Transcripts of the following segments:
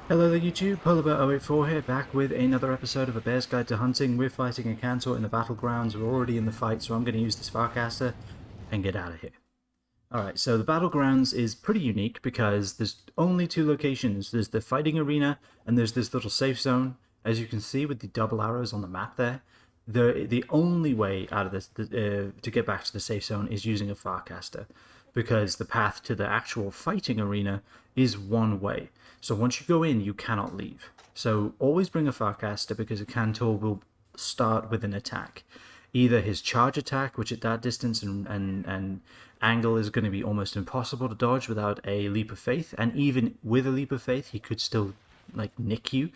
Hello there YouTube, PolarBear084 here, back with another episode of A Bear's Guide to Hunting. We're fighting Akantor in the battlegrounds, we're already in the fight, so I'm going to use this Farcaster and get out of here. Alright, so the battlegrounds is pretty unique because there's only two locations. There's the fighting arena and there's this little safe zone. As you can see with the double arrows on the map there, the only way out of this to get back to the safe zone is using a Farcaster, because the path to the actual fighting arena is one way. So once you go in, you cannot leave. So always bring a Farcaster, because a Akantor will start with an attack. Either his charge attack, which at that distance and angle is going to be almost impossible to dodge without a leap of faith, and even with a leap of faith, he could still like nick you.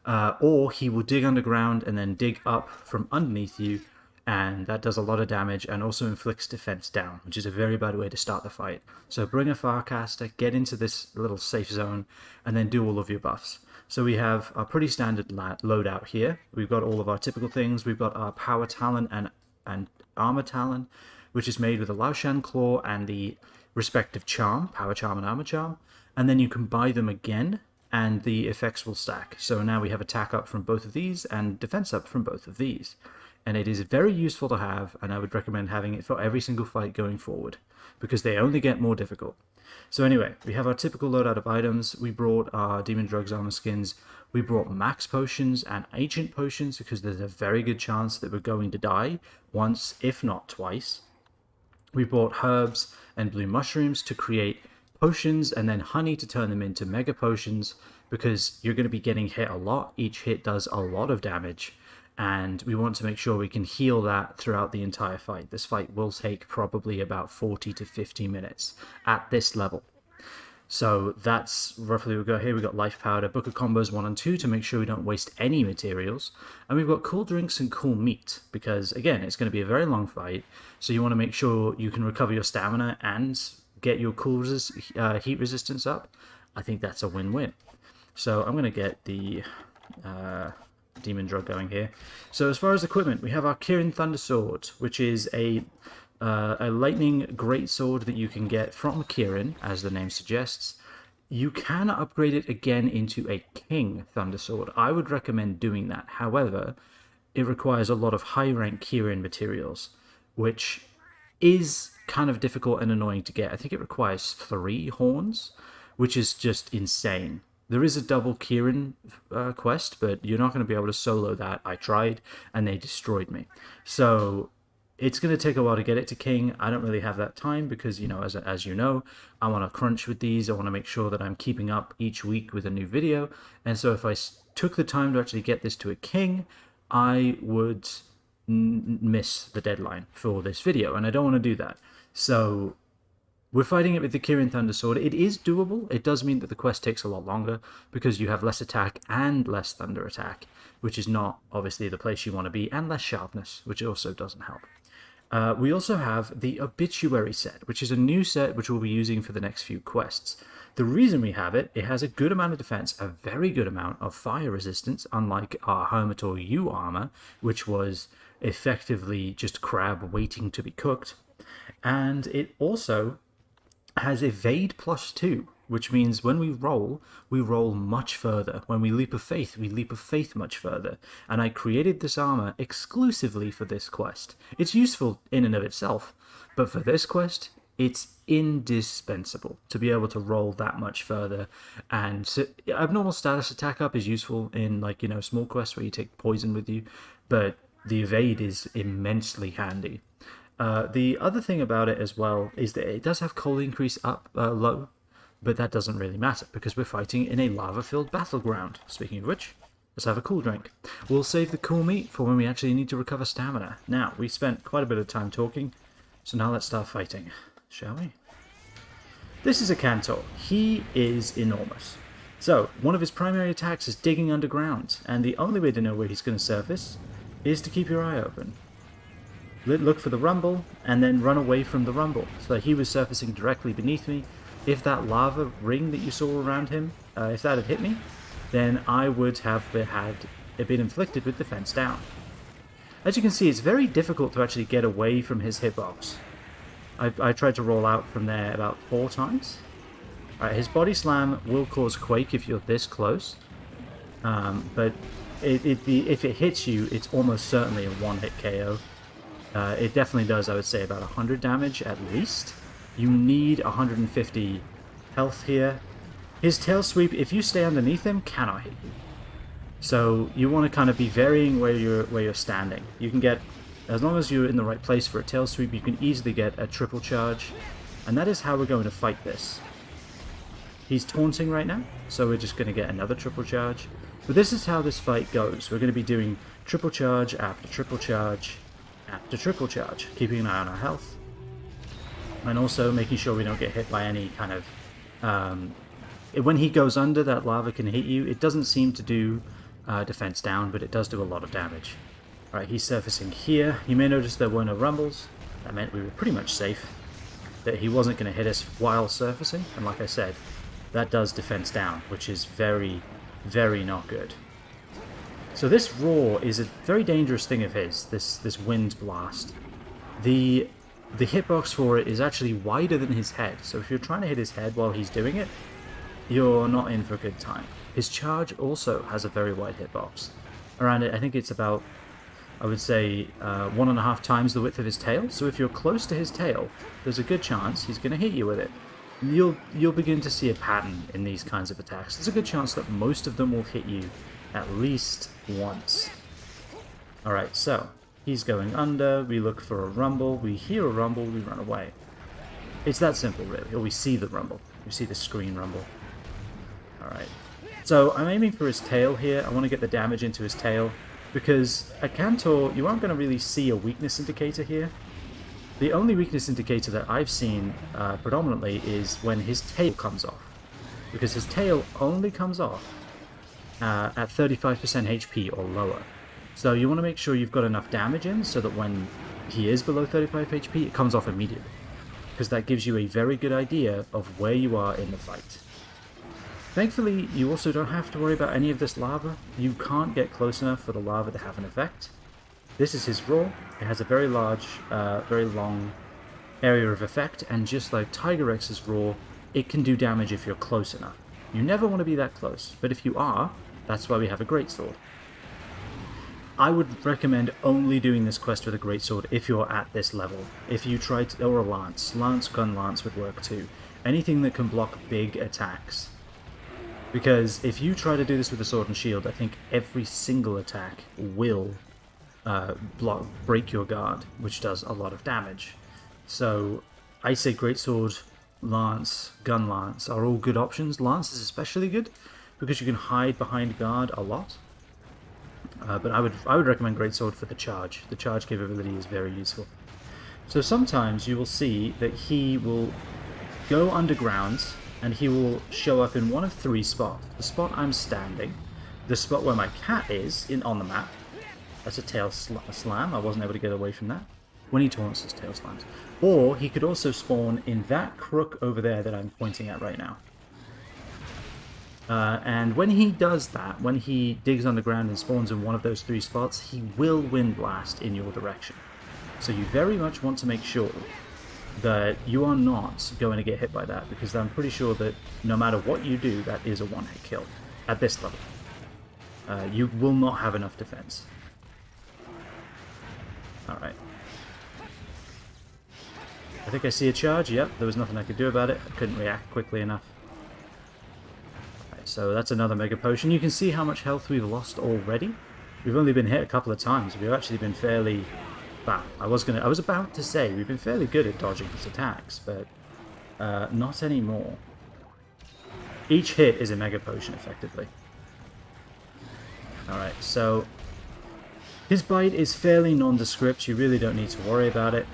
Or he will dig underground and then dig up from underneath you, and that does a lot of damage and also inflicts defense down, which is a very bad way to start the fight. So bring a Farcaster, get into this little safe zone, and then do all of your buffs. So we have a pretty standard loadout here. We've got all of our typical things. We've got our PowerTalon and ArmorTalon, which is made with a Laoshan Claw and the respective charm, Powercharm and Armorcharm. And then you can buy them again, and the effects will stack. So now we have attack up from both of these and defense up from both of these. And it is very useful to have, and I would recommend having it for every single fight going forward, because they only get more difficult. So anyway, we have our typical loadout of items. We brought our Demon Drugs armor skins. We brought max potions and ancient potions, because there's a very good chance that we're going to die once, if not twice. We brought herbs and blue mushrooms to create potions, and then honey to turn them into mega potions, because you're going to be getting hit a lot. Each hit does a lot of damage, and we want to make sure we can heal that throughout the entire fight. This fight will take probably about 40 to 50 minutes at this level. So that's roughly what we got here. We've got life powder, book of combos 1 and 2 to make sure we don't waste any materials. And we've got cool drinks and cool meat, because again, it's going to be a very long fight. So you want to make sure you can recover your stamina and get your cool heat resistance up. I think that's a win-win. So I'm going to get the demon drug going here. So as far as equipment, we have our Kirin Thundersword, which is a lightning greatsword that you can get from Kirin, as the name suggests. You can upgrade it again into a King Thundersword. I would recommend doing that. However, it requires a lot of high rank Kirin materials, which is kind of difficult and annoying to get. I think it requires 3 horns, which is just insane. There is a double Kirin quest, but you're not going to be able to solo that. I tried, and they destroyed me. So it's going to take a while to get it to King. I don't really have that time because, you know, as you know, I want to crunch with these. I want to make sure that I'm keeping up each week with a new video. And so if I took the time to actually get this to a King, I would miss the deadline for this video, and I don't want to do that. So we're fighting it with the Kirin Thundersword. It is doable. It does mean that the quest takes a lot longer because you have less attack and less thunder attack, which is not obviously the place you want to be, and less sharpness, which also doesn't help. We also have the Obituary Set, which is a new set which we'll be using for the next few quests. The reason we have it has a good amount of defense, a very good amount of fire resistance, unlike our Hermitor U armor, which was effectively just crab waiting to be cooked. And it also has evade +2, which means when we roll much further. When we leap of faith, we leap of faith much further. And I created this armor exclusively for this quest. It's useful in and of itself, but for this quest, it's indispensable to be able to roll that much further. And so, abnormal status attack up is useful in, like, you know, small quests where you take poison with you, but the evade is immensely handy. The other thing about it as well is that it does have cold increase up low, but that doesn't really matter because we're fighting in a lava-filled battleground. Speaking of which, let's have a cool drink. We'll save the cool meat for when we actually need to recover stamina. Now, we spent quite a bit of time talking, so now let's start fighting, shall we? This is Akantor. He is enormous. So, one of his primary attacks is digging underground, and the only way to know where he's going to surface is to keep your eye open. Look for the rumble, and then run away from the rumble. So he was surfacing directly beneath me. If that lava ring that you saw around him, if that had hit me, then I would have been inflicted with defense down. As you can see, it's very difficult to actually get away from his hitbox. I tried to roll out from there about 4 times, Alright, his body slam will cause quake if you're this close, but if it hits you, it's almost certainly a one-hit KO. It definitely does, I would say, about 100 damage at least. You need 150 health here. His tail sweep, if you stay underneath him, cannot hit you. So you want to kind of be varying where you're standing. You can get, as long as you're in the right place for a tail sweep, you can easily get a triple charge, and that is how we're going to fight this. He's taunting right now, so we're just going to get another triple charge. But this is how this fight goes. We're going to be doing triple charge after triple charge after triple charge, keeping an eye on our health, and also making sure we don't get hit by any kind of... when he goes under, that lava can hit you. It doesn't seem to do defense down, but it does do a lot of damage. Alright, he's surfacing here. You may notice there were no rumbles. That meant we were pretty much safe, that he wasn't going to hit us while surfacing, and like I said, that does defense down, which is very, very not good. So this roar is a very dangerous thing of his, this wind blast. The hitbox for it is actually wider than his head, so if you're trying to hit his head while he's doing it, you're not in for a good time. His charge also has a very wide hitbox. Around it, I think it's about, I would say, 1.5 times the width of his tail, so if you're close to his tail, there's a good chance he's going to hit you with it. You'll begin to see a pattern in these kinds of attacks. There's a good chance that most of them will hit you at least once. Alright, so he's going under, we look for a rumble, we hear a rumble, we run away. It's that simple, really. Or we see the rumble. We see the screen rumble. Alright. So I'm aiming for his tail here. I want to get the damage into his tail, because at Akantor, you aren't going to really see a weakness indicator here. The only weakness indicator that I've seen predominantly is when his tail comes off, because his tail only comes off at 35% HP or lower. So you want to make sure you've got enough damage in so that when he is below 35 HP, it comes off immediately, because that gives you a very good idea of where you are in the fight. Thankfully, you also don't have to worry about any of this lava. You can't get close enough for the lava to have an effect. This is his roar. It has a very large, very long area of effect, and just like Tiger Rex's roar, it can do damage if you're close enough. You never want to be that close, but if you are, that's why we have a greatsword. I would recommend only doing this quest with a greatsword if you're at this level. If you try to, or a lance, gun lance would work too. Anything that can block big attacks. Because if you try to do this with a sword and shield, I think every single attack will break your guard, which does a lot of damage. So I say greatsword, lance, gun lance are all good options. Lance is especially good because you can hide behind guard a lot. But I would recommend greatsword for the charge. The charge capability is very useful. So sometimes you will see that he will go underground and he will show up in one of 3 spots. The spot I'm standing, the spot where my cat is on the map. That's a tail slam. I wasn't able to get away from that. When he taunts, his tail slams. Or he could also spawn in that crook over there that I'm pointing at right now. And when he does that, when he digs underground and spawns in one of those 3 spots, he will wind blast in your direction. So you very much want to make sure that you are not going to get hit by that, because I'm pretty sure that no matter what you do, that is a one-hit kill at this level. You will not have enough defense. Alright. I think I see a charge. Yep, there was nothing I could do about it. I couldn't react quickly enough. Right, so that's another Mega Potion. You can see how much health we've lost already. We've only been hit a couple of times. We've actually been fairly... Well, I was about to say we've been fairly good at dodging his attacks, but not anymore. Each hit is a Mega Potion, effectively. Alright, so... his bite is fairly nondescript. You really don't need to worry about it.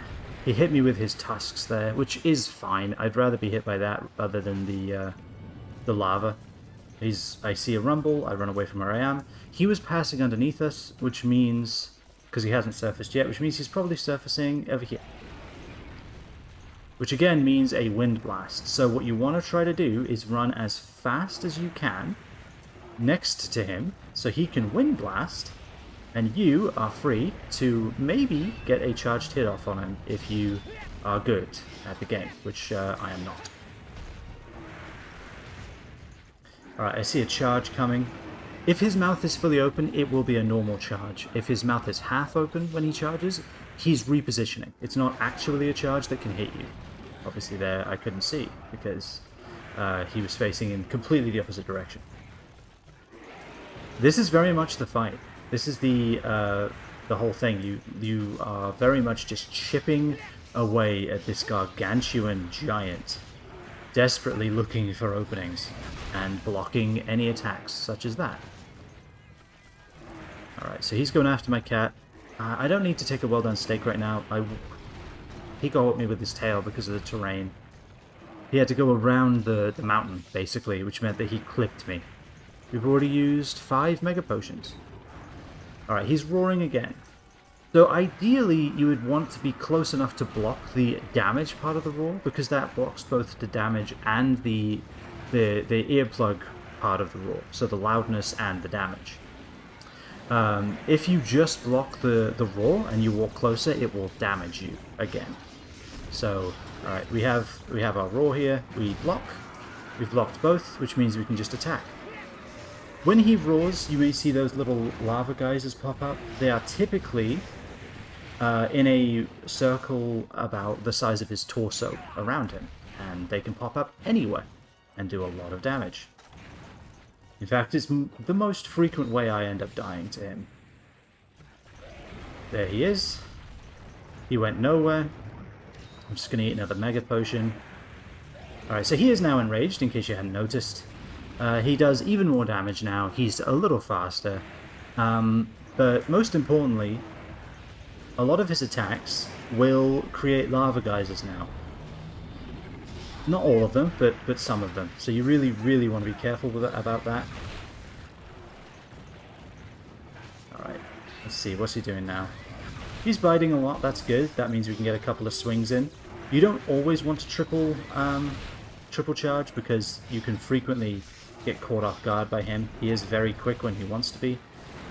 He hit me with his tusks there, which is fine. I'd rather be hit by that other than the lava. I see a rumble. I run away from where I am. He was passing underneath us, which means... because he hasn't surfaced yet, which means he's probably surfacing over here. Which again means a wind blast. So what you want to try to do is run as fast as you can next to him, so he can wind blast, and you are free to maybe get a charged hit off on him if you are good at the game, which I am not. Alright, I see a charge coming. If his mouth is fully open, it will be a normal charge. If his mouth is half open when he charges, he's repositioning. It's not actually a charge that can hit you. Obviously there I couldn't see, because he was facing in completely the opposite direction. This is very much the fight. This is the whole thing. You are very much just chipping away at this gargantuan giant, desperately looking for openings and blocking any attacks such as that. Alright, so he's going after my cat. I don't need to take a well-done stake right now. He got at me with his tail because of the terrain. He had to go around the mountain, basically, which meant that he clipped me. We've already used 5 Mega Potions. Alright, he's roaring again. So ideally, you would want to be close enough to block the damage part of the roar, because that blocks both the damage and the earplug part of the roar, so the loudness and the damage. If you just block the roar and you walk closer, it will damage you again. So, alright, we have our roar here, we block. We've blocked both, which means we can just attack. When he roars, you may see those little lava geysers pop up. They are typically in a circle about the size of his torso around him, and they can pop up anywhere and do a lot of damage. In fact, it's the most frequent way I end up dying to him. There he is. He went nowhere. I'm just going to eat another Mega Potion. Alright, so he is now enraged, in case you hadn't noticed. He does even more damage now. He's a little faster. But most importantly, a lot of his attacks will create lava geysers now. Not all of them, but some of them. So you really, really want to be careful about that. Alright, let's see, what's he doing now? He's biting a lot, that's good. That means we can get a couple of swings in. You don't always want to triple charge, because you can frequently get caught off guard by him. He is very quick when he wants to be.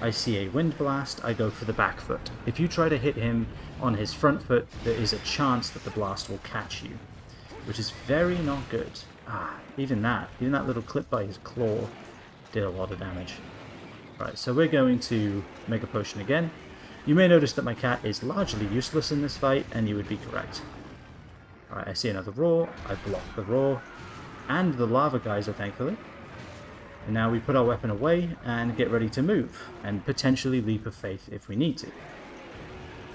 I see a Wind Blast, I go for the back foot. If you try to hit him on his front foot, there is a chance that the blast will catch you, which is very not good. Even that little clip by his claw did a lot of damage. Right, so we're going to Mega Potion again. You may notice that my cat is largely useless in this fight, and you would be correct. Alright, I see another roar, I block the roar, and the lava geyser, thankfully. And now we put our weapon away and get ready to move, and potentially Leap of Faith if we need to.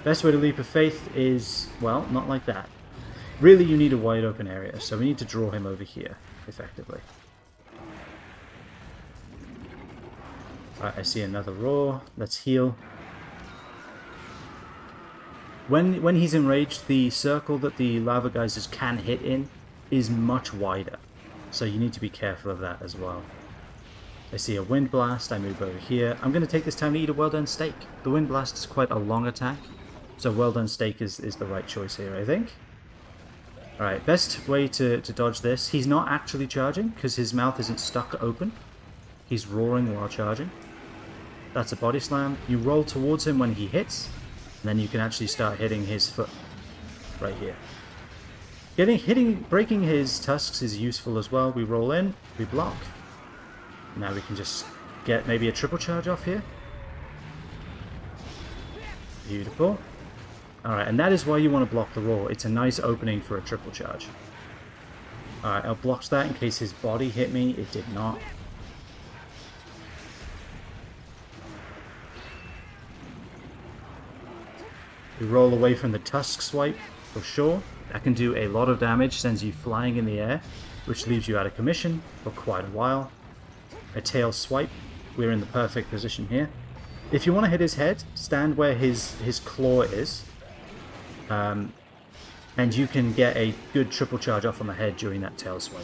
Best way to Leap of Faith is, well, not like that. Really, you need a wide open area, so we need to draw him over here, effectively. Alright, I see another roar. Let's heal. When he's enraged, the circle that the lava geysers can hit in is much wider, so you need to be careful of that as well. I see a Wind Blast, I move over here. I'm going to take this time to eat a Well Done Steak. The Wind Blast is quite a long attack, so Well Done Steak is the right choice here, I think. Alright, best way to dodge this. He's not actually charging, because his mouth isn't stuck open. He's roaring while charging. That's a Body Slam. You roll towards him when he hits, and then you can actually start hitting his foot right here. Breaking his tusks is useful as well. We roll in, we block. Now we can just get maybe a triple charge off here. Beautiful. Alright, and that is why you want to block the roar. It's a nice opening for a triple charge. Alright, I'll block that in case his body hit me. It did not. We roll away from the tusk swipe, for sure. That can do a lot of damage, sends you flying in the air, which leaves you out of commission for quite a while. A tail swipe, we're in the perfect position here. If you want to hit his head, stand where his claw is, and you can get a good triple charge off on the head during that tail swipe.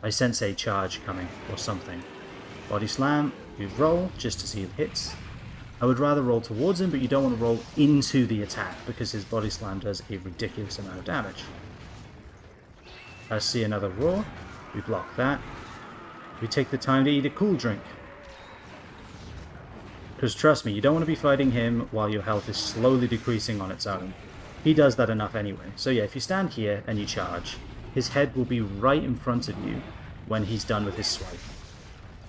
I sense a charge coming, or something. Body Slam, you roll just to see if it hits. I would rather roll towards him, but you don't want to roll into the attack, because his Body Slam does a ridiculous amount of damage. I see another roar, we block that. We take the time to eat a cool drink. Because trust me, you don't want to be fighting him while your health is slowly decreasing on its own. He does that enough anyway. So yeah, if you stand here and you charge, his head will be right in front of you, when he's done with his swipe,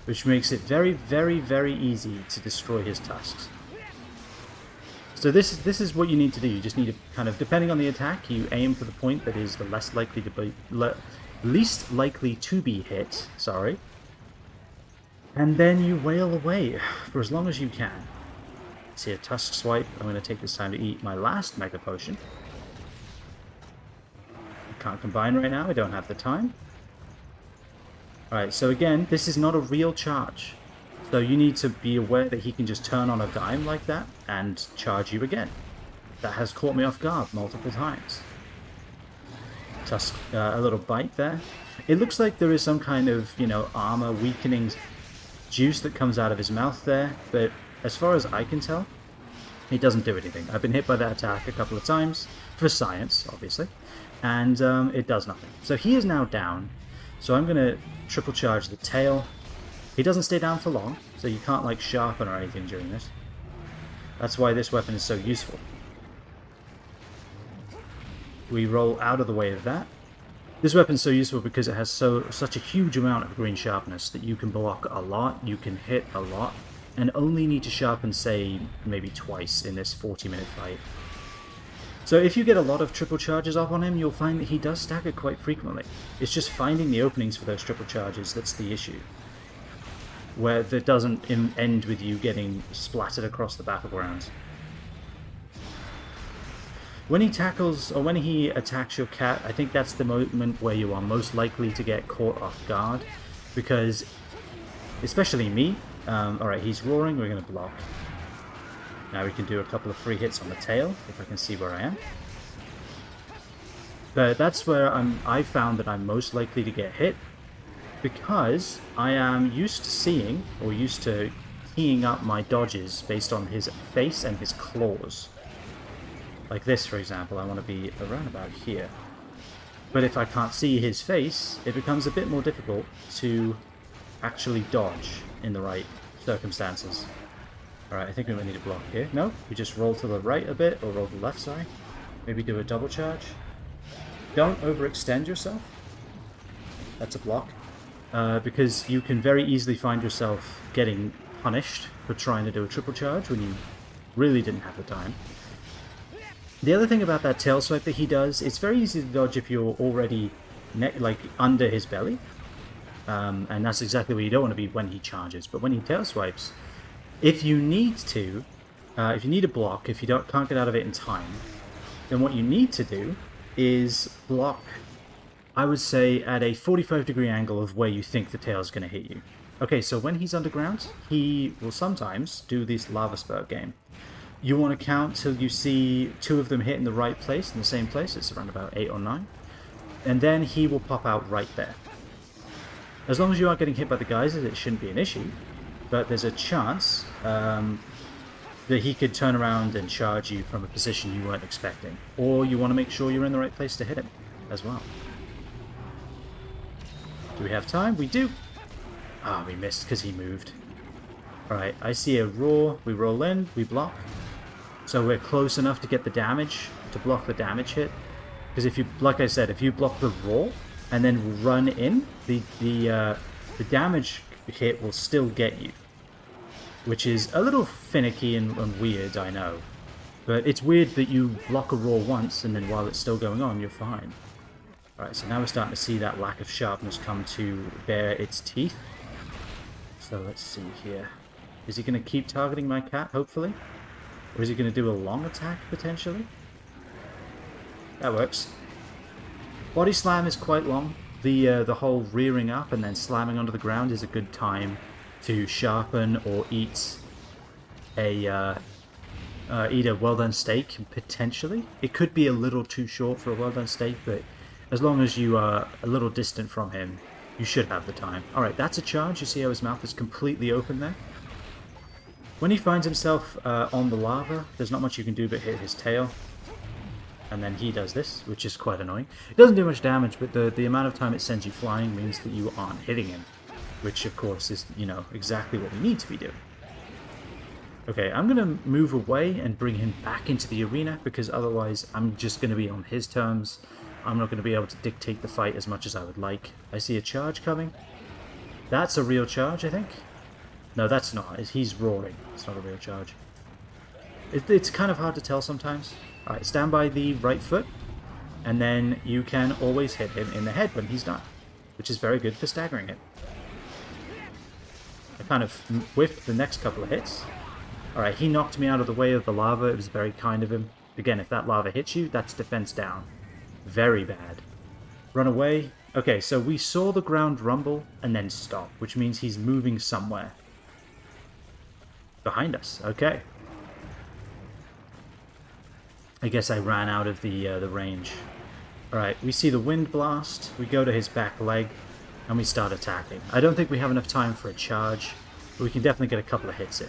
which makes it very, very, very easy to destroy his tusks. So this is what you need to do. You just need to kind of, depending on the attack, you aim for the point that is the least likely to be hit. Sorry. And then you wail away for as long as you can. See a tusk swipe. I'm going to take this time to eat my last Mega Potion. I can't combine right now. I don't have the time. Alright, so again, this is not a real charge. So you need to be aware that he can just turn on a dime like that and charge you again. That has caught me off guard multiple times. Tusk, a little bite there. It looks like there is some kind of, you know, armor weakening juice that comes out of his mouth there, but as far as I can tell, he doesn't do anything. I've been hit by that attack a couple of times, for science, obviously, and it does nothing. So he is now down, so I'm going to triple charge the tail. He doesn't stay down for long, so you can't like sharpen or anything during this. That's why this weapon is so useful. We roll out of the way of that. This weapon's so useful because it has such a huge amount of green sharpness that you can block a lot, you can hit a lot, and only need to sharpen, say, maybe twice in this 40-minute fight. So if you get a lot of triple charges off on him, you'll find that he does stagger quite frequently. It's just finding the openings for those triple charges that's the issue. Where that doesn't end with you getting splattered across the battlegrounds. When he tackles, or when he attacks your cat, I think that's the moment where you are most likely to get caught off guard, because, especially me, alright, he's roaring, we're going to block. Now we can do a couple of free hits on the tail, if I can see where I am. But that's where I found that I'm most likely to get hit, because I am used to seeing, or used to keying up my dodges based on his face and his claws. Like this, for example, I want to be around about here. But if I can't see his face, it becomes a bit more difficult to actually dodge in the right circumstances. Alright, I think we might need a block here. No, we just roll to the right a bit, or roll to the left, sorry. Maybe do a double charge. Don't overextend yourself. That's a block. Because you can very easily find yourself getting punished for trying to do a triple charge when you really didn't have the time. The other thing about that tail swipe that he does, it's very easy to dodge if you're already under his belly. And that's exactly where you don't want to be when he charges. But when he tail swipes, if you need to, if you need a block, if you can't get out of it in time, then what you need to do is block, I would say, at a 45-degree angle of where you think the tail is going to hit you. Okay, so when he's underground, he will sometimes do this lava spurt game. You want to count till you see two of them hit in the right place, in the same place. It's around about 8 or 9. And then he will pop out right there. As long as you aren't getting hit by the geysers, it shouldn't be an issue. But there's a chance that he could turn around and charge you from a position you weren't expecting. Or you want to make sure you're in the right place to hit him as well. Do we have time? We do! Ah, we missed because he moved. Alright, I see a roar. We roll in, we block. So we're close enough to get the damage, to block the damage hit. Because if you, like I said, if you block the roar and then run in, the damage hit will still get you. Which is a little finicky and weird, I know. But it's weird that you block a roar once and then while it's still going on, you're fine. Alright, so now we're starting to see that lack of sharpness come to bear its teeth. So let's see here. Is he going to keep targeting my cat, hopefully? Or is he going to do a long attack, potentially? That works. Body slam is quite long. The whole rearing up and then slamming onto the ground is a good time to sharpen or eat a well-done steak, potentially. It could be a little too short for a well-done steak, but as long as you are a little distant from him, you should have the time. Alright, that's a charge. You see how his mouth is completely open there? When he finds himself on the lava, there's not much you can do but hit his tail. And then he does this, which is quite annoying. It doesn't do much damage, but the amount of time it sends you flying means that you aren't hitting him. Which, of course, is, you know, exactly what we need to be doing. Okay, I'm going to move away and bring him back into the arena, because otherwise I'm just going to be on his terms. I'm not going to be able to dictate the fight as much as I would like. I see a charge coming. That's a real charge, I think. No, that's not. He's roaring. It's not a real charge. It's kind of hard to tell sometimes. Alright, stand by the right foot, and then you can always hit him in the head when he's done, which is very good for staggering it. I kind of whiffed the next couple of hits. Alright, he knocked me out of the way of the lava. It was very kind of him. Again, if that lava hits you, that's defense down. Very bad. Run away. Okay, so we saw the ground rumble and then stop, which means he's moving somewhere. Behind us. Okay. I guess I ran out of the range. Alright, we see the wind blast. We go to his back leg, and we start attacking. I don't think we have enough time for a charge, but we can definitely get a couple of hits in.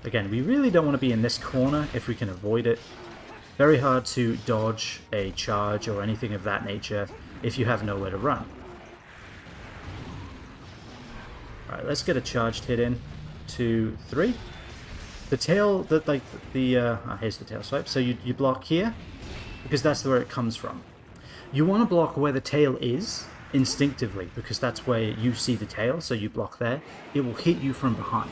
Again, we really don't want to be in this corner if we can avoid it. Very hard to dodge a charge or anything of that nature if you have nowhere to run. Alright, let's get a charged hit in. 2, 3. The tail, here's the tail swipe. So you block here, because that's where it comes from. You want to block where the tail is, instinctively, because that's where you see the tail, so you block there. It will hit you from behind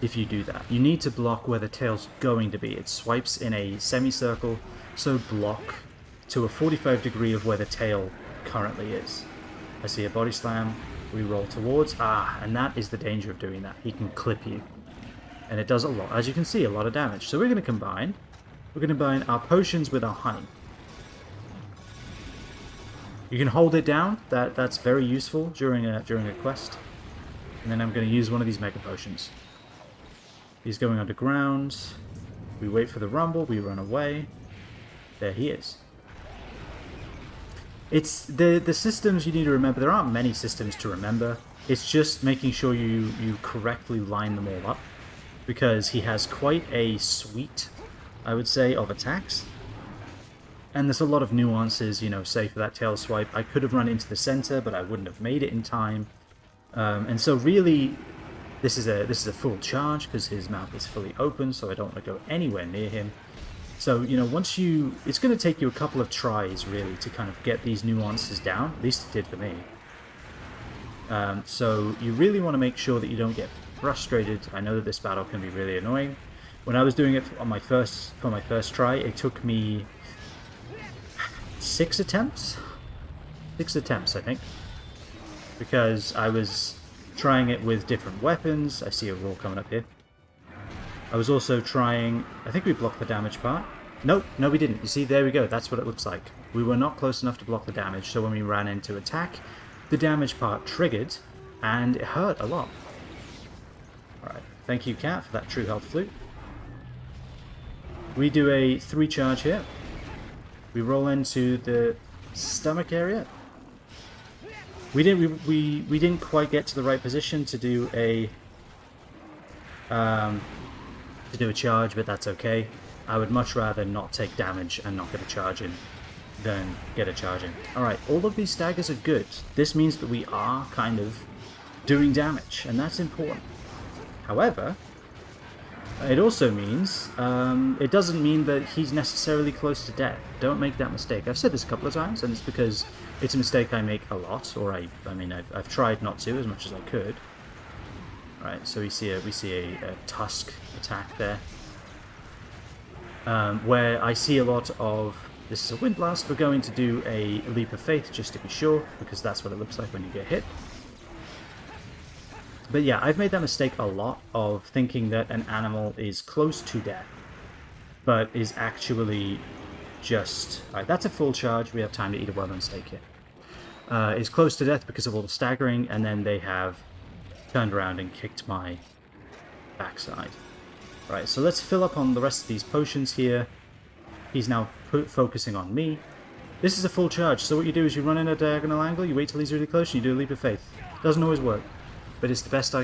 if you do that. You need to block where the tail's going to be. It swipes in a semicircle, so block to a 45 degree of where the tail currently is. I see a body slam, we roll towards, and that is the danger of doing that. He can clip you. And it does a lot, as you can see, a lot of damage. So we're going to combine our potions with our honey. You can hold it down. That's very useful during a quest. And then I'm going to use one of these mega potions. He's going underground. We wait for the rumble. We run away. There he is. It's the systems you need to remember. There aren't many systems to remember. It's just making sure you correctly line them all up. Because he has quite a suite, I would say, of attacks. And there's a lot of nuances, you know, say for that tail swipe. I could have run into the center, but I wouldn't have made it in time. And so really, this is a full charge, because his mouth is fully open, so I don't want to go anywhere near him. So, you know, it's going to take you a couple of tries, really, to kind of get these nuances down. At least it did for me. So you really want to make sure that you don't get frustrated. I know that this battle can be really annoying. When I was doing it for my first try, it took me 6 attempts? 6 attempts, I think. Because I was trying it with different weapons. I see a roll coming up here. I was also trying... I think we blocked the damage part. Nope, no we didn't. You see, there we go. That's what it looks like. We were not close enough to block the damage, so when we ran into attack, the damage part triggered, and it hurt a lot. Alright, thank you, Cat, for that true health flute. We do a 3 charge here. We roll into the stomach area. We didn't quite get to the right position to do a charge, but that's okay. I would much rather not take damage and not get a charge in than get a charge in. Alright, all of these staggers are good. This means that we are kind of doing damage, and that's important. However, it also means, it doesn't mean that he's necessarily close to death. Don't make that mistake. I've said this a couple of times, and it's because it's a mistake I make a lot, or I've tried not to as much as I could. Alright, so we see a tusk attack there. Where I see a lot of, this is a wind blast, we're going to do a leap of faith just to be sure, because that's what it looks like when you get hit. But yeah, I've made that mistake a lot of thinking that an animal is close to death, but is actually just... Alright, that's a full charge, we have time to eat a well-done steak here. Is close to death because of all the staggering, and then they have turned around and kicked my backside. Right, so let's fill up on the rest of these potions here. He's now focusing on me. This is a full charge, so what you do is you run in a diagonal angle, you wait till he's really close, and you do a leap of faith. Doesn't always work, but it's the best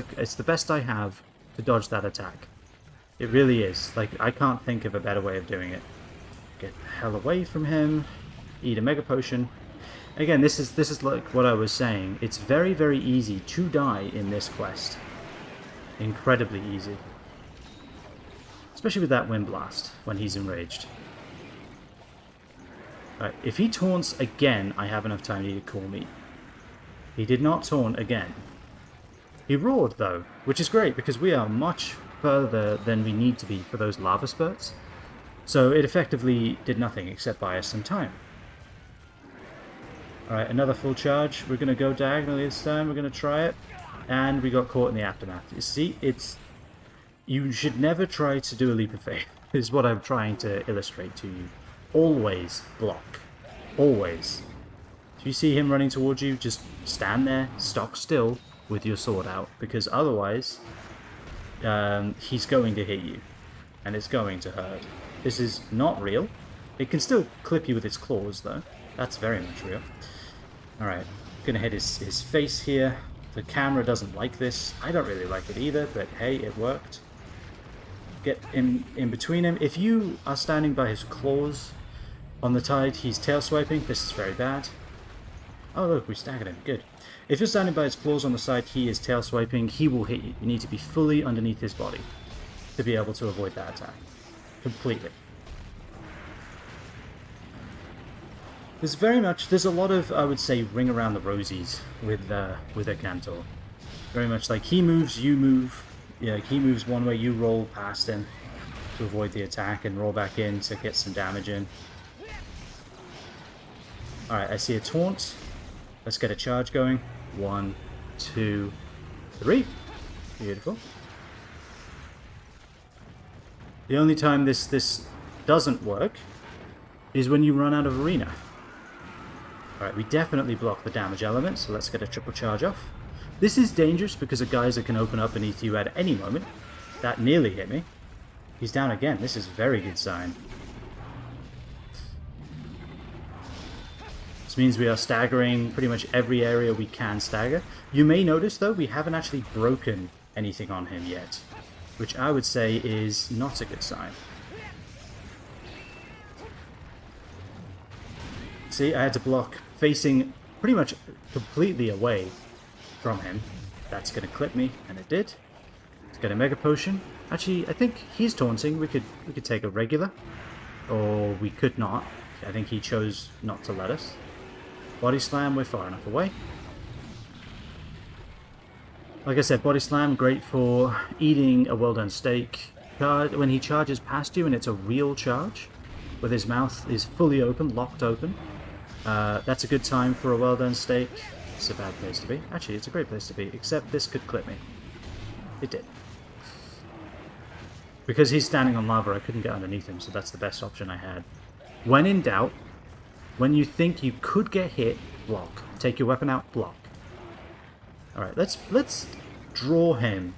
I have to dodge that attack. It really is. Like, I can't think of a better way of doing it. Get the hell away from him. Eat a mega potion. Again, this is like what I was saying. It's very, very easy to die in this quest. Incredibly easy. Especially with that wind blast when he's enraged. Right, if he taunts again, I have enough time to call me. He did not taunt again. He roared, though, which is great, because we are much further than we need to be for those lava spurts. So it effectively did nothing except buy us some time. Alright, another full charge. We're going to go diagonally this time. We're going to try it. And we got caught in the aftermath. You see, you should never try to do a leap of faith, is what I'm trying to illustrate to you. Always block. Always. If you see him running towards you, just stand there, stock still, with your sword out, because otherwise he's going to hit you, and it's going to hurt. This is not real. It can still clip you with its claws, though. That's very much real. Alright, gonna hit his face here. The camera doesn't like this. I don't really like it either, but hey, it worked. Get in between him. If you are standing by his claws on the tide, he's tail swiping. This is very bad. Oh look, we staggered him. Good. If you're standing by his claws on the side, he is tail swiping. He will hit you. You need to be fully underneath his body to be able to avoid that attack. Completely. There's a lot of, I would say, ring around the rosies with Akantor. Very much like he moves, you move. Yeah, he moves one way, you roll past him to avoid the attack and roll back in to get some damage in. Alright, I see a taunt. Let's get a charge going. 1, 2, 3. Beautiful. The only time this doesn't work is when you run out of arena. Alright, we definitely block the damage element, so let's get a triple charge off. This is dangerous because a geyser can open up beneath you at any moment. That nearly hit me. He's down again. This is a very good sign. This means we are staggering pretty much every area we can stagger. You may notice, though, we haven't actually broken anything on him yet, which I would say is not a good sign. See, I had to block facing pretty much completely away from him. That's going to clip me, and it did. Let's get a Mega Potion. Actually, I think he's taunting. We could take a regular, or we could not. I think he chose not to let us. Body Slam, we're far enough away. Like I said, Body Slam, great for eating a well-done steak. When he charges past you and it's a real charge, with his mouth is fully open, locked open, that's a good time for a well-done steak. It's a bad place to be. Actually, it's a great place to be, except this could clip me. It did. Because he's standing on lava, I couldn't get underneath him, so that's the best option I had. When in doubt, when you think you could get hit, block. Take your weapon out, block. Alright, let's draw him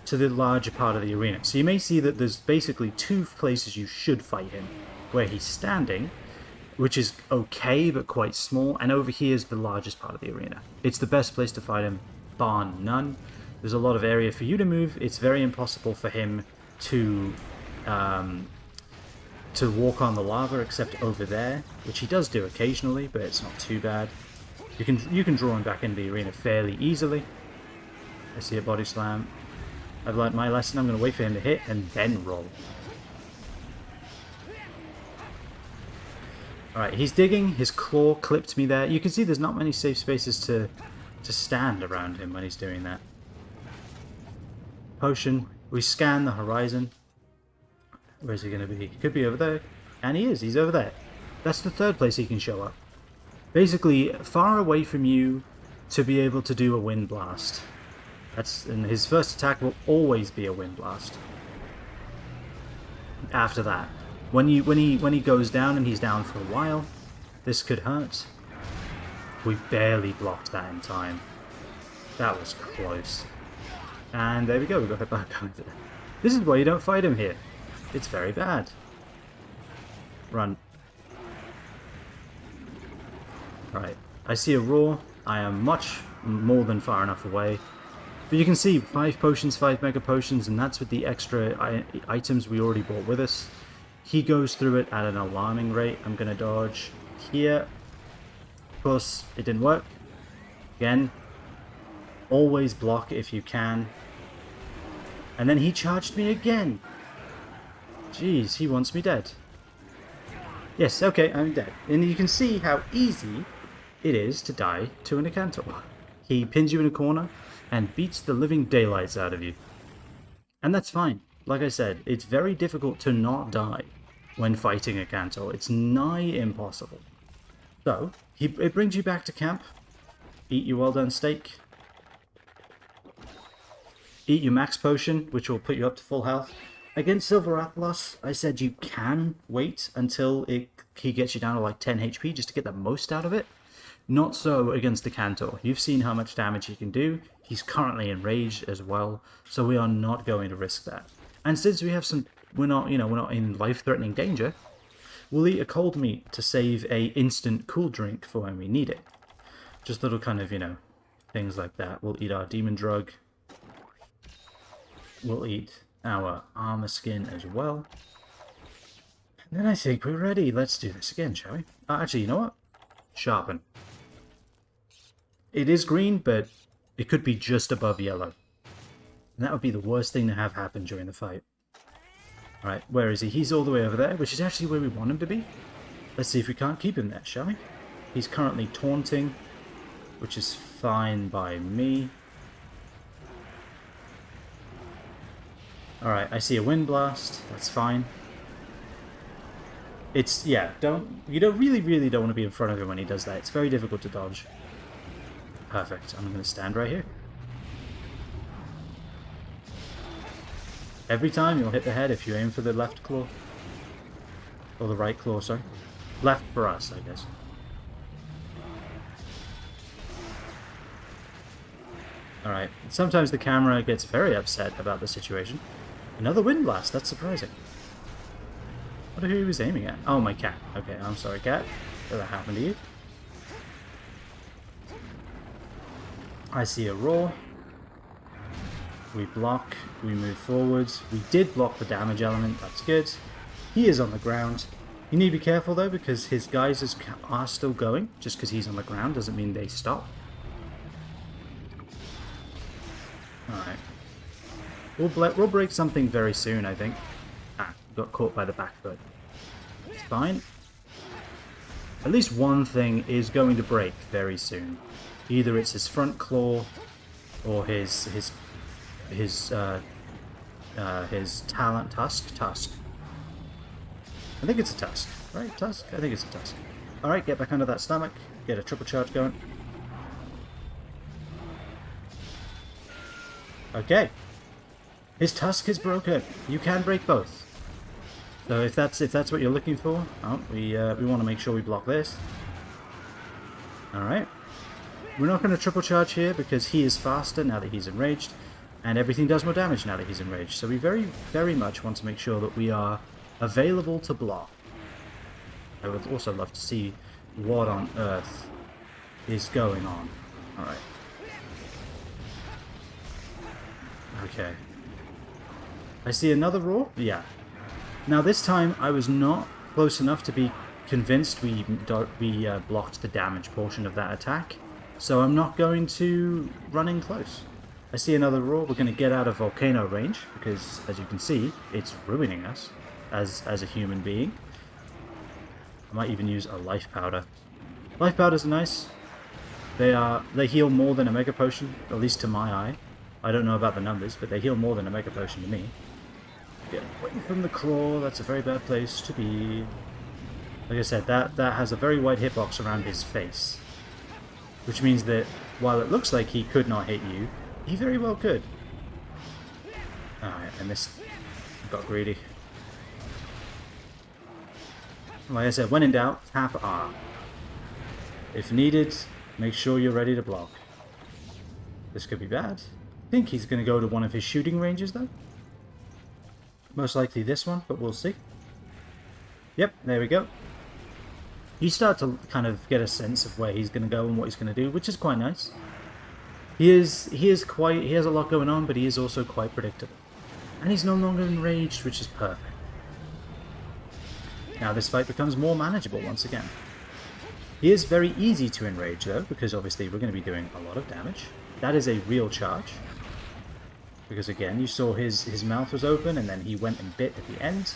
to the larger part of the arena. So you may see that there's basically two places you should fight him. Where he's standing, which is okay but quite small, and over here is the largest part of the arena. It's the best place to fight him, bar none. There's a lot of area for you to move. It's very impossible for him to walk on the lava, except over there, which he does do occasionally, but it's not too bad. You can draw him back into the arena fairly easily. I see a Body Slam. I've learnt my lesson. I'm going to wait for him to hit and then roll. Alright, he's digging. His claw clipped me there. You can see there's not many safe spaces to stand around him when he's doing that. Potion. We scan the horizon. Where's he going to be? He could be over there. And he is. He's over there. That's the third place he can show up. Basically, far away from you to be able to do a Wind Blast. And his first attack will always be a Wind Blast. After that. When he goes down, and he's down for a while, this could hurt. We barely blocked that in time. That was close. And there we go, we got hit back down to that. This is why you don't fight him here. It's very bad. Run. Right, I see a roar. I am much more than far enough away. But you can see 5 potions, 5 mega potions, and that's with the extra items we already brought with us. He goes through it at an alarming rate. I'm going to dodge here. Of course, it didn't work. Again, always block if you can. And then he charged me again. Jeez, he wants me dead. Yes, okay, I'm dead. And you can see how easy it is to die to an Akantor. He pins you in a corner and beats the living daylights out of you. And that's fine. Like I said, it's very difficult to not die when fighting a Akantor. It's nigh impossible. So, it brings you back to camp. Eat your well done steak. Eat your max potion, which will put you up to full health. Against Silver Atlas, I said you can wait until he gets you down to like 10 HP just to get the most out of it. Not so against the Akantor. You've seen how much damage he can do. He's currently enraged as well, so we are not going to risk that. And since we have we're not in life-threatening danger, we'll eat a cold meat to save a instant cool drink for when we need it. Just little kind of, things like that. We'll eat our demon drug. We'll eat our armor skin as well. And then I think we're ready. Let's do this again, shall we? Actually, you know what? Sharpen. It is green, but it could be just above yellow. And that would be the worst thing to have happen during the fight. Alright, where is he? He's all the way over there, which is actually where we want him to be. Let's see if we can't keep him there, shall we? He's currently taunting, which is fine by me. Alright, I see a wind blast. That's fine. You really don't want to be in front of him when he does that. It's very difficult to dodge. Perfect. I'm going to stand right here. Every time you'll hit the head if you aim for the left claw. Or the right claw, sorry. Left for us, I guess. Alright. Sometimes the camera gets very upset about the situation. Another wind blast. That's surprising. I wonder who he was aiming at. Oh, my cat. Okay, I'm sorry, cat. Did that happen to you? I see a roar. We block. We move forwards. We did block the damage element. That's good. He is on the ground. You need to be careful, though, because his geysers are still going. Just because he's on the ground doesn't mean they stop. Alright. We'll break something very soon, I think. Got caught by the back foot. It's fine. At least one thing is going to break very soon. Either it's his front claw or his talent tusk. I think it's a tusk, right? Tusk? I think it's a tusk. Alright, get back under that stomach. Get a triple charge going. Okay. His tusk is broken. You can break both. So if that's what you're looking for, we want to make sure we block this. Alright. We're not going to triple charge here because he is faster now that he's enraged, and everything does more damage now that he's enraged. So we very, very much want to make sure that we are available to block. I would also love to see what on earth is going on. Alright. Okay. I see another roar? Yeah. Now this time I was not close enough to be convinced we blocked the damage portion of that attack. So I'm not going to run in close. I see another roar. We're going to get out of volcano range because, as you can see, it's ruining us as a human being. I might even use a life powder. Life powders are nice. They heal more than a mega potion, at least to my eye. I don't know about the numbers, but they heal more than a mega potion to me. Get away from the claw. That's a very bad place to be. Like I said, that has a very wide hitbox around his face. Which means that while it looks like he could not hit you, he very well could. Alright, I missed. Got greedy. Like I said, when in doubt, tap R. If needed, make sure you're ready to block. This could be bad. I think he's going to go to one of his shooting ranges, though. Most likely this one, but we'll see. Yep, there we go. You start to kind of get a sense of where he's going to go and what he's going to do, which is quite nice. He has a lot going on, but he is also quite predictable. And he's no longer enraged, which is perfect. Now this fight becomes more manageable once again. He is very easy to enrage though, because obviously we're going to be doing a lot of damage. That is a real charge. Because again, you saw his mouth was open and then he went and bit at the end.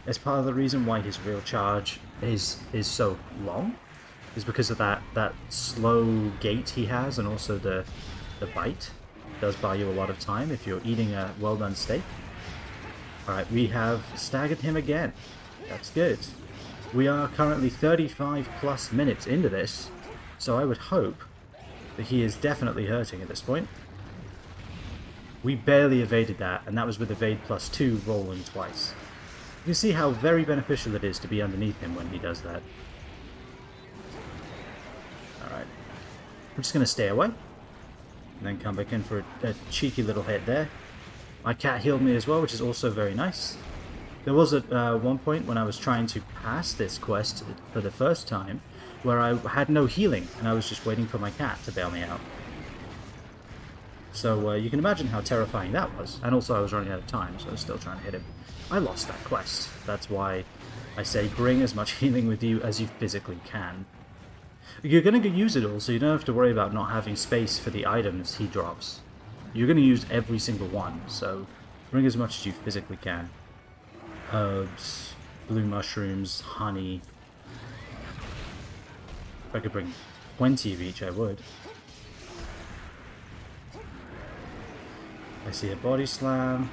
It's part of the reason why his real charge is so long, is because of that slow gait he has, and also the bite does buy you a lot of time if you're eating a well done steak. Alright, we have staggered him again. That's good. We are currently 35 plus minutes into this, so I would hope that he is definitely hurting at this point. We barely evaded that, and that was with evade +2 rolling twice. You can see how very beneficial it is to be underneath him when he does that. Alright. I'm just going to stay away, and then come back in for a cheeky little hit there. My cat healed me as well, which is also very nice. There was at one point when I was trying to pass this quest for the first time, where I had no healing, and I was just waiting for my cat to bail me out. So you can imagine how terrifying that was. And also I was running out of time, so I was still trying to hit him. I lost that quest. That's why I say bring as much healing with you as you physically can. You're going to use it all, so you don't have to worry about not having space for the items he drops. You're going to use every single one, so bring as much as you physically can. Herbs, blue mushrooms, honey. If I could bring 20 of each, I would. I see a body slam.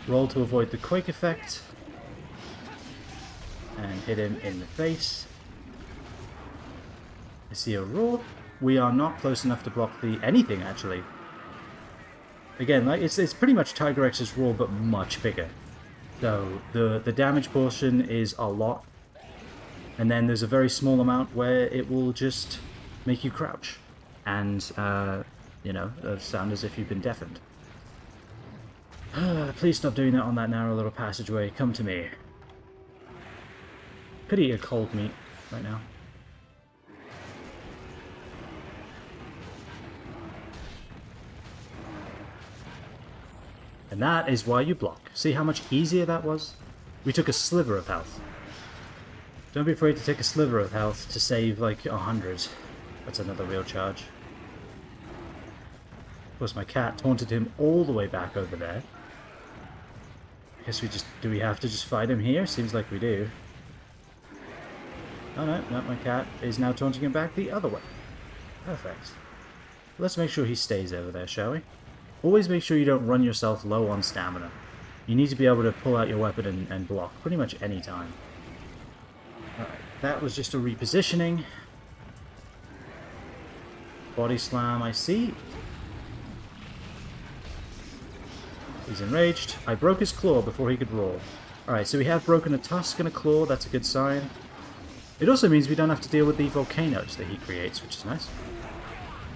Roll to avoid the quake effect. And hit him in the face. I see a roar. We are not close enough to block the anything, actually. Again, like it's pretty much Tiger X's roar, but much bigger. So the damage portion is a lot, and then there's a very small amount where it will just make you crouch, and you know, sound as if you've been deafened. Please stop doing that on that narrow little passageway. Come to me. Could eat a cold meat right now. And that is why you block. See how much easier that was? We took a sliver of health. Don't be afraid to take a sliver of health to save like 100. That's another real charge. Of course, my cat taunted him all the way back over there. I guess do we have to just fight him here? Seems like we do. Oh no, my cat is now taunting him back the other way. Perfect. Let's make sure he stays over there, shall we? Always make sure you don't run yourself low on stamina. You need to be able to pull out your weapon and block pretty much any time. Alright, that was just a repositioning. Body slam, I see. He's enraged. I broke his claw before he could roar. Alright, so we have broken a tusk and a claw, that's a good sign. It also means we don't have to deal with the volcanoes that he creates, which is nice.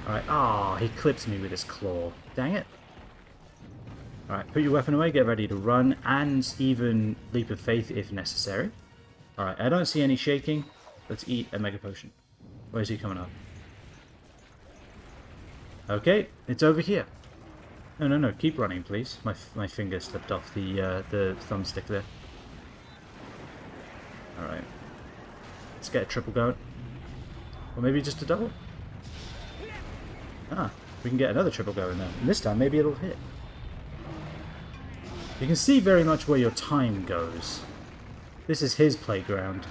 Alright, he clipped me with his claw. Dang it. Alright, put your weapon away, get ready to run, and even leap of faith if necessary. Alright, I don't see any shaking. Let's eat a mega potion. Where's he coming up? Okay, it's over here. No, keep running, please. My finger slipped off the thumbstick there. Alright. Let's get a triple going. Or maybe just a double? We can get another triple going there. And this time, maybe it'll hit. You can see very much where your time goes. This is his playground.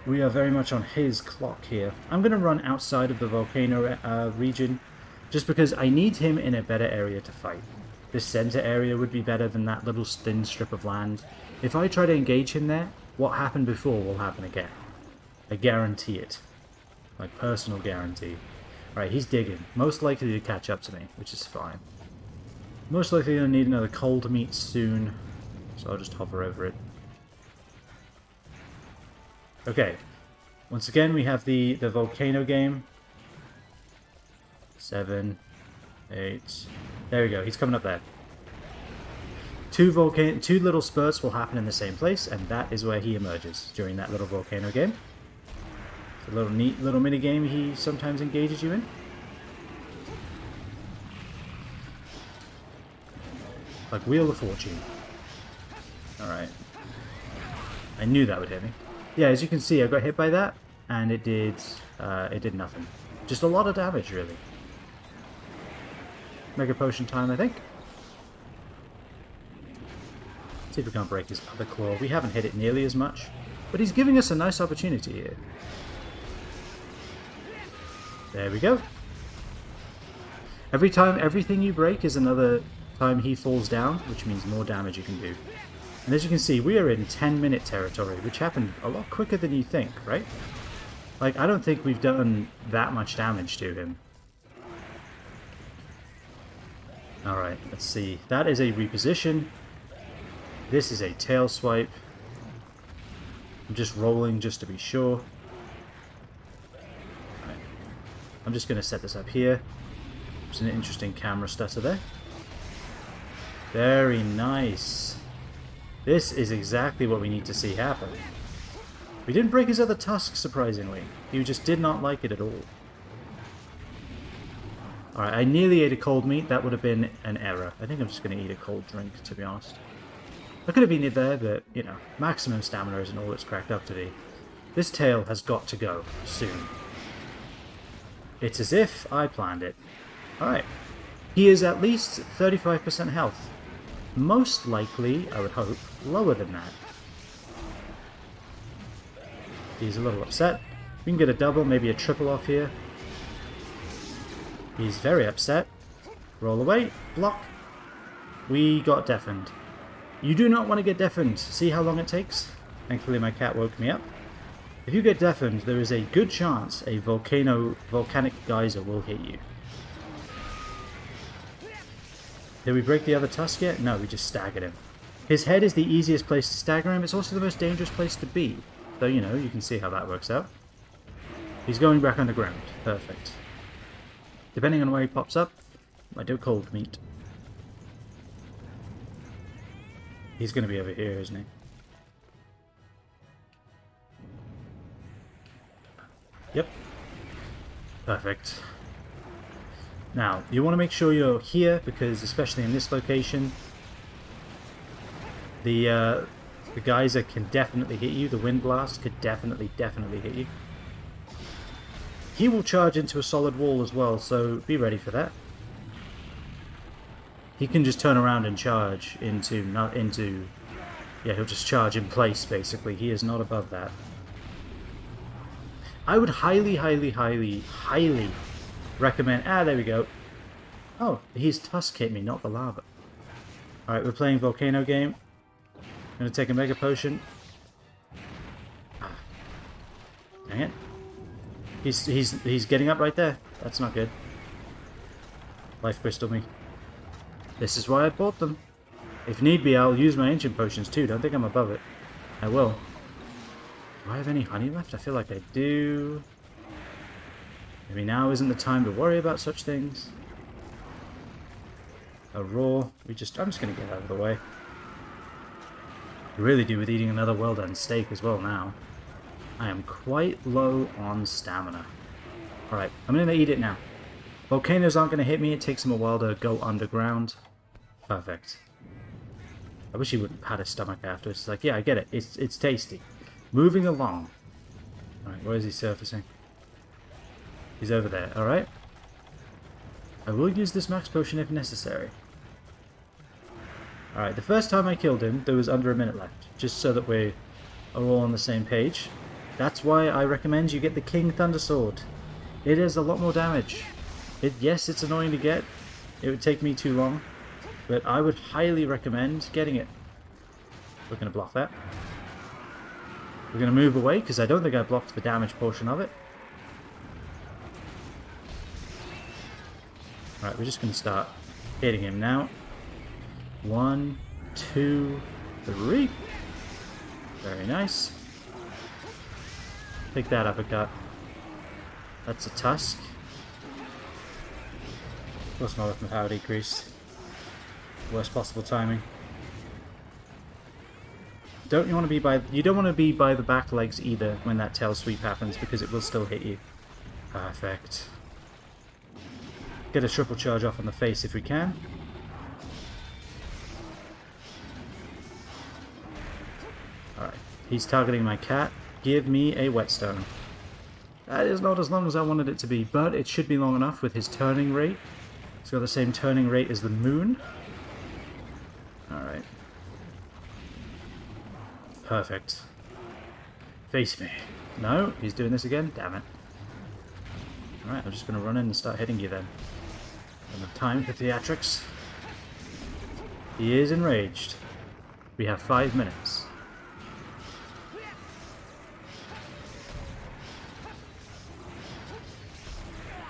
We are very much on his clock here. I'm going to run outside of the volcano region, just because I need him in a better area to fight. This center area would be better than that little thin strip of land. If I try to engage him there, what happened before will happen again. I guarantee it. My personal guarantee. Alright, he's digging. Most likely to catch up to me, which is fine. Most likely going to need another cold meat soon, so I'll just hover over it. Okay. Once again, we have the volcano game. 7, 8... There we go, he's coming up there. Two little spurts will happen in the same place, and that is where he emerges during that little volcano game. It's a little neat little mini game he sometimes engages you in. Like Wheel of Fortune. Alright. I knew that would hit me. Yeah, as you can see, I got hit by that, and it did nothing. Just a lot of damage, really. Mega Potion time, I think. See if we can't break his other claw. We haven't hit it nearly as much, but he's giving us a nice opportunity here. There we go. Every time, everything you break is another time he falls down, which means more damage you can do. And as you can see, we are in 10-minute territory, which happened a lot quicker than you think, right? Like, I don't think we've done that much damage to him. Alright, let's see. That is a reposition. This is a tail swipe. I'm just rolling just to be sure. Right. I'm just going to set this up here. There's an interesting camera stutter there. Very nice. This is exactly what we need to see happen. We didn't break his other tusk, surprisingly. He just did not like it at all. Alright, I nearly ate a cold meat. That would have been an error. I think I'm just going to eat a cold drink, to be honest. I could have been there, but, you know, maximum stamina isn't all it's cracked up to be. This tail has got to go soon. It's as if I planned it. Alright. He is at least 35% health. Most likely, I would hope, lower than that. He's a little upset. We can get a double, maybe a triple off here. He's very upset. Roll away. Block. We got deafened. You do not want to get deafened. See how long it takes? Thankfully my cat woke me up. If you get deafened, there is a good chance a volcanic geyser will hit you. Did we break the other tusk yet? No, we just staggered him. His head is the easiest place to stagger him. It's also the most dangerous place to be. So, you know, you can see how that works out. He's going back underground. Perfect. Depending on where he pops up, I do cold meat. He's going to be over here, isn't he? Yep. Perfect. Now, you want to make sure you're here, because especially in this location, the geyser can definitely hit you. The wind blast could definitely hit you. He will charge into a solid wall as well, so be ready for that. He can just turn around and charge into... Yeah, he'll just charge in place, basically. He is not above that. I would highly recommend... Ah, there we go. Oh, his tusk hit me, not the lava. Alright, we're playing Volcano game. I'm going to take a Mega Potion. Ah. Dang it. He's getting up right there. That's not good. Life Crystal me. This is why I bought them. If need be, I'll use my Ancient Potions too. Don't think I'm above it. I will. Do I have any honey left? I feel like I do. Maybe now isn't the time to worry about such things. A raw. I'm just going to get out of the way. I really do with eating another well-done steak as well now. I am quite low on stamina. Alright, I'm going to eat it now. Volcanoes aren't going to hit me. It takes them a while to go underground. Perfect. I wish he wouldn't pat his stomach after. It's like, yeah, I get it. It's tasty. Moving along. Alright, where is he surfacing? He's over there, alright? I will use this max potion if necessary. Alright, the first time I killed him, there was under a minute left. Just so that we are all on the same page. That's why I recommend you get the Kirin Thundersword. It is a lot more damage. Yes, it's annoying to get. It would take me too long. But I would highly recommend getting it. We're going to block that. We're going to move away because I don't think I blocked the damage portion of it. Alright, we're just going to start hitting him now. 1, 2, 3. Very nice. Take that uppercut. That's a tusk. Of course my weapon power decreased. Worst possible timing. You don't want to be by the back legs either when that tail sweep happens, because it will still hit you. Perfect. Get a triple charge off on the face if we can. Alright, he's targeting my cat. Give me a Whetstone. That is not as long as I wanted it to be, but it should be long enough with his turning rate. He's got the same turning rate as the moon. Alright. perfect. Face me. No, he's doing this again? Damn it. Alright, I'm just going to run in and start hitting you then. Enough time for theatrics. He is enraged. We have 5 minutes.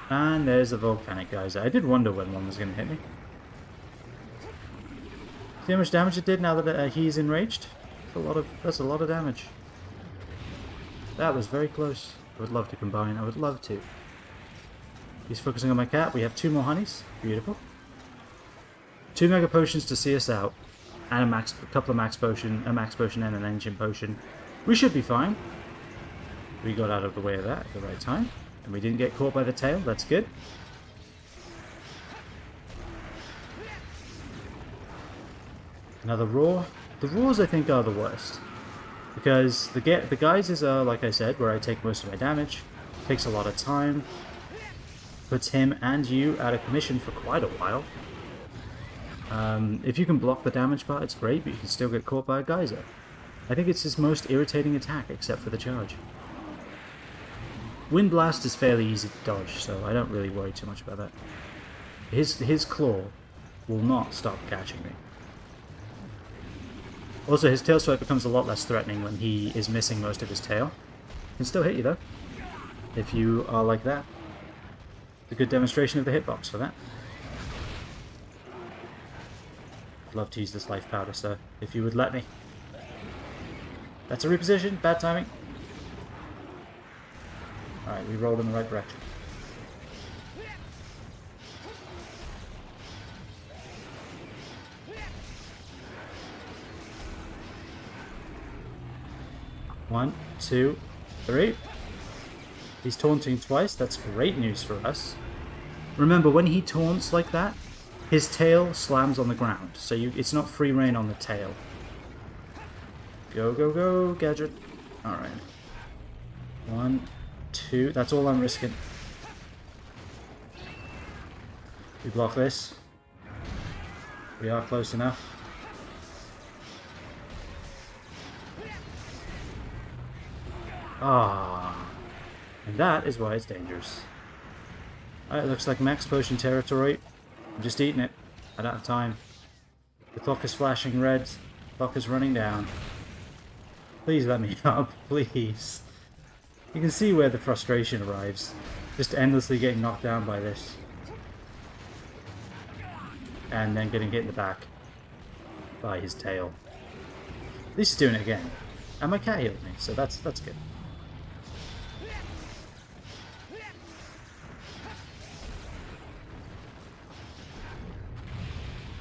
And there's the volcanic geyser. I did wonder when one was going to hit me. See how much damage it did now that he's enraged? That's a lot of damage. That was very close. I would love to combine. I would love to. He's focusing on my cat. We have 2 more honeys. Beautiful. 2 mega potions to see us out. And a couple of max potion and an engine potion. We should be fine. We got out of the way of that at the right time. And we didn't get caught by the tail. That's good. Another roar. The roars, I think, are the worst. Because the geysers are, like I said, where I take most of my damage. Takes a lot of time. Puts him and you out of commission for quite a while. If you can block the damage part, it's great, but you can still get caught by a geyser. I think it's his most irritating attack, except for the charge. Wind Blast is fairly easy to dodge, so I don't really worry too much about that. His claw will not stop catching me. Also, his tail swipe becomes a lot less threatening when he is missing most of his tail. Can still hit you though, if you are like that. It's a good demonstration of the hitbox for that. I'd love to use this life powder, sir, if you would let me. That's a reposition, bad timing. Alright, we rolled in the right direction. One, two, three. He's taunting twice. That's great news for us. Remember, when he taunts like that, his tail slams on the ground. So it's not free reign on the tail. Go, go, go, Gadget. Alright. 1, 2. That's all I'm risking. We block this. We are close enough. Ah, and that is why it's dangerous. Alright, looks like max potion territory. I'm just eating it. I don't have time. The clock is flashing red. The clock is running down. Please let me up, please. You can see where the frustration arrives. Just endlessly getting knocked down by this. And then getting hit in the back by his tail. At least he's doing it again. And my cat healed me, so that's good.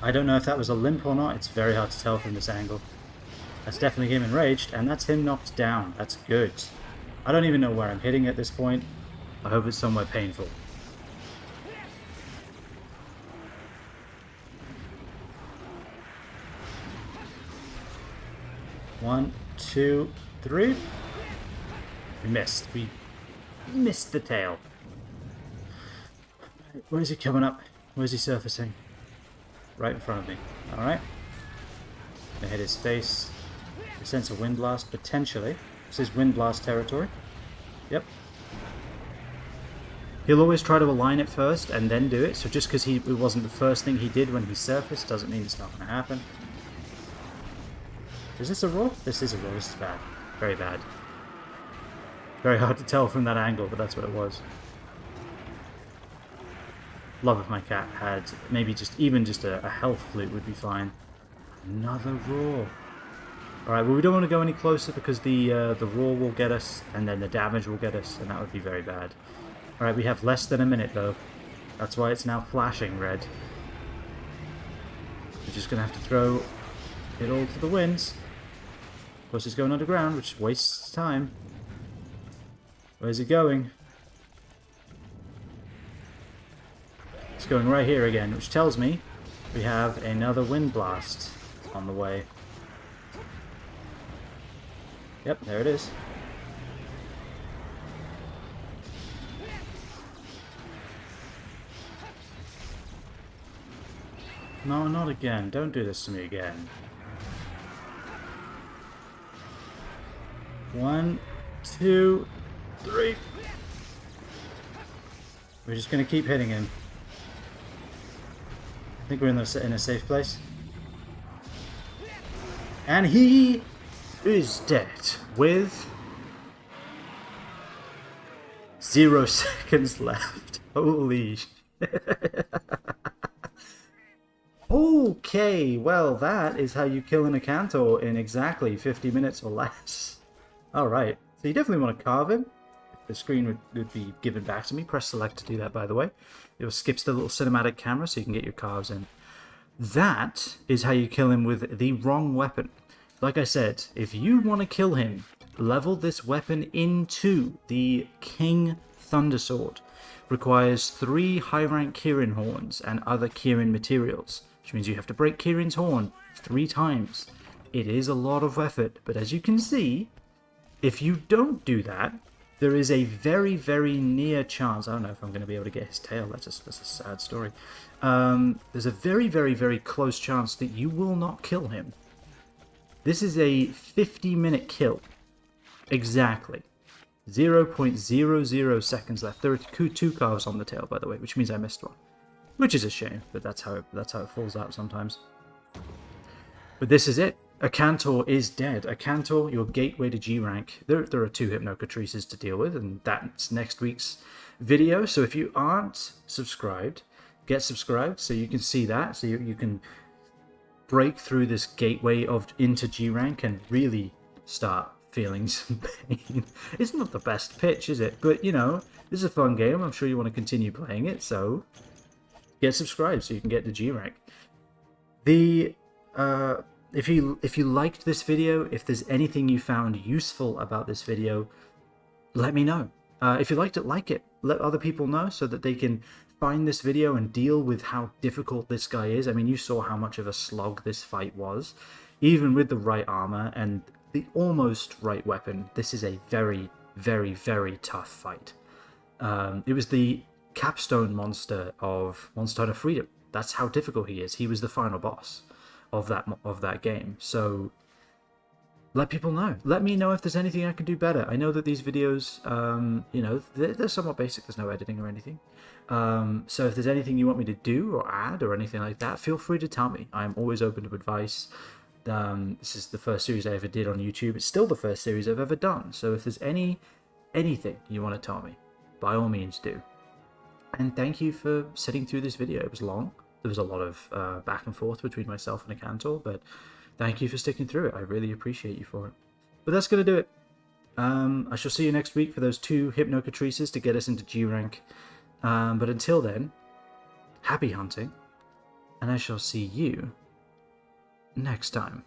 I don't know if that was a limp or not. It's very hard to tell from this angle. That's definitely him enraged, and that's him knocked down. That's good. I don't even know where I'm hitting at this point. I hope it's somewhere painful. One, two, three. We missed. We missed the tail. Where is he coming up? Where is he surfacing? Right in front of me. Alright. Gonna hit his face. I sense a Wind Blast, potentially. This is Wind Blast territory. Yep. He'll always try to align it first and then do it, so just because it wasn't the first thing he did when he surfaced doesn't mean it's not going to happen. Is this a roar? This is a roar. This is bad. Very bad. Very hard to tell from that angle, but that's what it was. Love if my cat had maybe even just a health flute would be fine. Another roar. Alright, well we don't want to go any closer because the roar will get us and then the damage will get us and that would be very bad. Alright, we have less than a minute though. That's why it's now flashing red. We're just going to have to throw it all to the winds. Of course it's going underground, which wastes time. Where's it going? It's going right here again, which tells me we have another Wind Blast on the way. Yep, there it is. No, not again. Don't do this to me again. 1, 2, 3. We're just going to keep hitting him. I think we're in a safe place. And he is dead with 0 seconds left. Holy shit. Okay, well that is how you kill an Akantor in exactly 50 minutes or less. Alright, so you definitely want to carve him. The screen would be given back to me. Press select to do that, by the way. It skips the little cinematic camera so you can get your carves in. That is how you kill him with the wrong weapon. Like I said, if you want to kill him, level this weapon into the Kirin Thundersword. Requires 3 high-rank Kirin horns and other Kirin materials, which means you have to break Kirin's horn 3 times. It is a lot of effort, but as you can see, if you don't do that, there is a very, very near chance. I don't know if I'm going to be able to get his tail. That's a sad story. There's a very, very, very close chance that you will not kill him. This is a 50-minute kill. Exactly. 0.00 seconds left. There are 2 carves on the tail, by the way, which means I missed one. Which is a shame, but that's how it falls out sometimes. But this is it. Akantor is dead. Akantor, your gateway to G rank. There are 2 Hypnocatrices to deal with, and that's next week's video. So if you aren't subscribed, get subscribed so you can see that. So you can break through this gateway into G rank and really start feeling some pain. It's not the best pitch, is it? But you know, this is a fun game. I'm sure you want to continue playing it. So get subscribed so you can get to G rank. If you liked this video, if there's anything you found useful about this video, let me know. If you liked it, like it. Let other people know so that they can find this video and deal with how difficult this guy is. I mean, you saw how much of a slog this fight was. Even with the right armor and the almost right weapon, this is a very, very, very tough fight. It was the capstone monster of Monster Hunter Freedom. That's how difficult he is. He was the final boss of that game. So let people know. Let me know if there's anything I can do better. I know that these videos, you know, they're somewhat basic. There's no editing or anything. So if there's anything you want me to do or add or anything like that, feel free to tell me. I'm always open to advice. This is the first series I ever did on YouTube. It's still the first series I've ever done. So if there's anything you want to tell me, by all means do. And thank you for sitting through this video. It was long. There was a lot of back and forth between myself and Akantor, but thank you for sticking through it. I really appreciate you for it. But that's going to do it. I shall see you next week for those 2 Hypnocatrices to get us into G rank. But until then, happy hunting, and I shall see you next time.